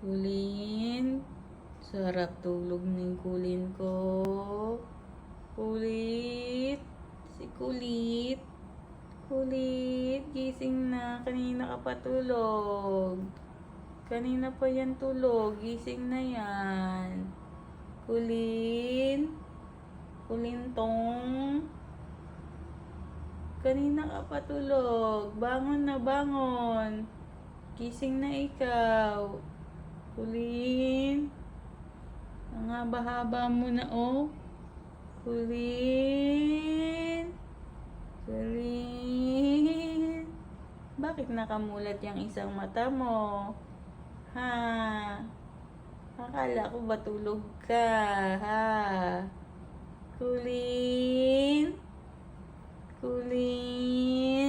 Kulin. Sarap tulog ng kulin ko. Kulit. Si Kulit. Kulit. Gising na. Kanina ka pa tulog. Kanina pa yan tulog. Gising na yan. Kulin. Kulintong. Kanina ka pa tulog. Bangon na, bangon. Gising na ikaw. Kulin. Ang haba-haba mo na, oh. Kulin. Kulin. Bakit nakamulat yung isang mata mo? Ha? Akala ko ba tulog ka, ha? Kulin. Kulin.